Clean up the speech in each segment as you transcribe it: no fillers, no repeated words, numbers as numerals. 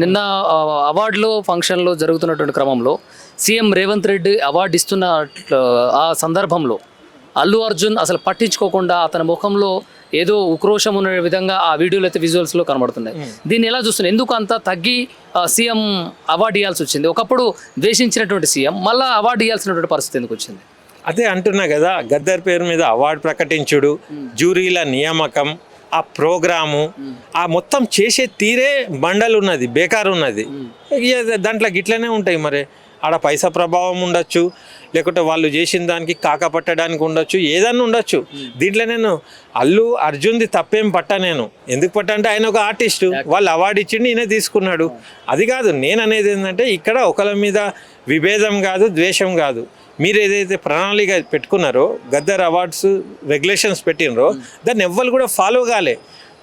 నిన్న అవార్డులో ఫంక్షన్లో జరుగుతున్నటువంటి క్రమంలో సీఎం రేవంత్ రెడ్డి అవార్డు ఇస్తున్న ఆ సందర్భంలో అల్లు అర్జున్ అసలు పట్టించుకోకుండా అతని ముఖంలో ఏదో ఉక్రోషం ఉన్న విధంగా ఆ వీడియోలు అయితే విజువల్స్లో కనబడుతున్నాయి. దీన్ని ఎలా చూస్తున్నారు? ఎందుకు అంత తగ్గి సీఎం అవార్డు ఇవ్వాల్సి వచ్చింది? ఒకప్పుడు ద్వేషించినటువంటి సీఎం మళ్ళీ అవార్డు ఇవ్వాల్సినటువంటి పరిస్థితి ఎందుకు వచ్చింది? అదే అంటున్నా కదా, గద్దర్ పేరు మీద అవార్డు ప్రకటించుడు, జ్యూరీల నియామకం, ఆ ప్రోగ్రాము, ఆ మొత్తం చేసే తీరే బండలు ఉన్నది, బేకారు ఉన్నది. దాంట్లో గిట్లనే ఉంటాయి. మరి ఆడ పైసా ప్రభావం ఉండొచ్చు, లేకుంటే వాళ్ళు చేసిన దానికి కాక పట్టడానికి ఉండొచ్చు, ఏదన్నా ఉండొచ్చు. దీంట్లో నేను అల్లు అర్జున్ది తప్పేం పట్టా. నేను ఎందుకు పట్టా అంటే ఆయన ఒక ఆర్టిస్టు, వాళ్ళు అవార్డు ఇచ్చిండి, ఈయన తీసుకున్నాడు. అది కాదు నేను అనేది. ఏంటంటే ఇక్కడ ఒకరి మీద విభేదం కాదు, ద్వేషం కాదు. మీరు ఏదైతే ప్రణాళిక పెట్టుకున్నారో, గద్దర్ అవార్డ్స్ రెగ్యులేషన్స్ పెట్టినరో దాన్ని ఎవ్వరు కూడా ఫాలో కాలే.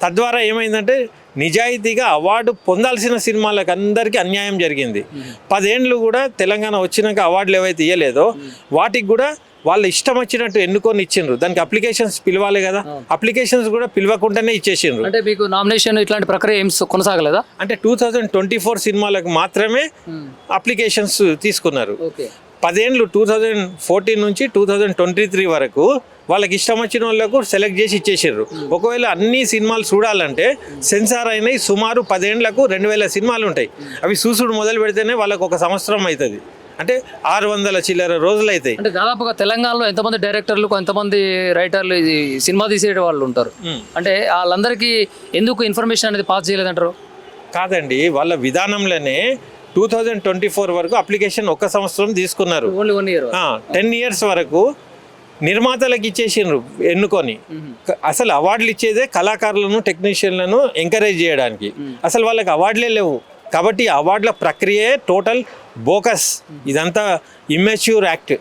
తద్వారా ఏమైందంటే నిజాయితీగా అవార్డు పొందాల్సిన సినిమాలకు అందరికీ అన్యాయం జరిగింది. 10 ఏళ్ళు కూడా తెలంగాణ వచ్చినాక అవార్డులు ఏవైతే ఇవ్వలేదో వాటికి కూడా వాళ్ళు ఇష్టం వచ్చినట్టు ఎన్నుకొని ఇచ్చిండ్రు. దానికి అప్లికేషన్స్ పిలవాలి కదా, అప్లికేషన్స్ కూడా పిలవకుండానే ఇచ్చేసిండ్రు. అంటే మీకు నామినేషన్ ఇట్లాంటి ప్రక్రియ ఏం కొనసాగలేదా? అంటే 2024 సినిమాలకు మాత్రమే అప్లికేషన్స్ తీసుకున్నారు. 10 ఏళ్ళు 2014 నుంచి 2023 వరకు వాళ్ళకి ఇష్టం వచ్చిన వాళ్ళకు సెలెక్ట్ చేసి ఇచ్చేసారు. ఒకవేళ అన్ని సినిమాలు చూడాలంటే సెన్సార్ అయినాయి సుమారు 10 ఏళ్లకు 2000 సినిమాలు ఉంటాయి. అవి చూసుడు మొదలు పెడితేనే వాళ్ళకు 1 సంవత్సరం అవుతుంది. అంటే 600 చిల్లర రోజులు అవుతాయి. అంటే దాదాపుగా తెలంగాణలో ఎంతమంది డైరెక్టర్లు, ఎంతమంది రైటర్లు సినిమా తీసే వాళ్ళు ఉంటారు. అంటే వాళ్ళందరికీ ఎందుకు ఇన్ఫర్మేషన్ అనేది పాస్ చేయలేదంటారు? కాదండి, వాళ్ళ విధానంలోనే 2024 వరకు అప్లికేషన్ 1 సంవత్సరం తీసుకున్నారు. 10 ఇయర్స్ వరకు నిర్మాతలకు ఇచ్చేసిండ్రు ఎన్నుకొని. అసలు అవార్డులు ఇచ్చేదే కళాకారులను, టెక్నీషియన్లను ఎంకరేజ్ చేయడానికి. అసలు వాళ్ళకి అవార్డులే లేవు. కాబట్టి అవార్డుల ప్రక్రియే టోటల్ బోకస్. ఇదంతా ఇమ్మెచ్యూర్ యాక్ట్.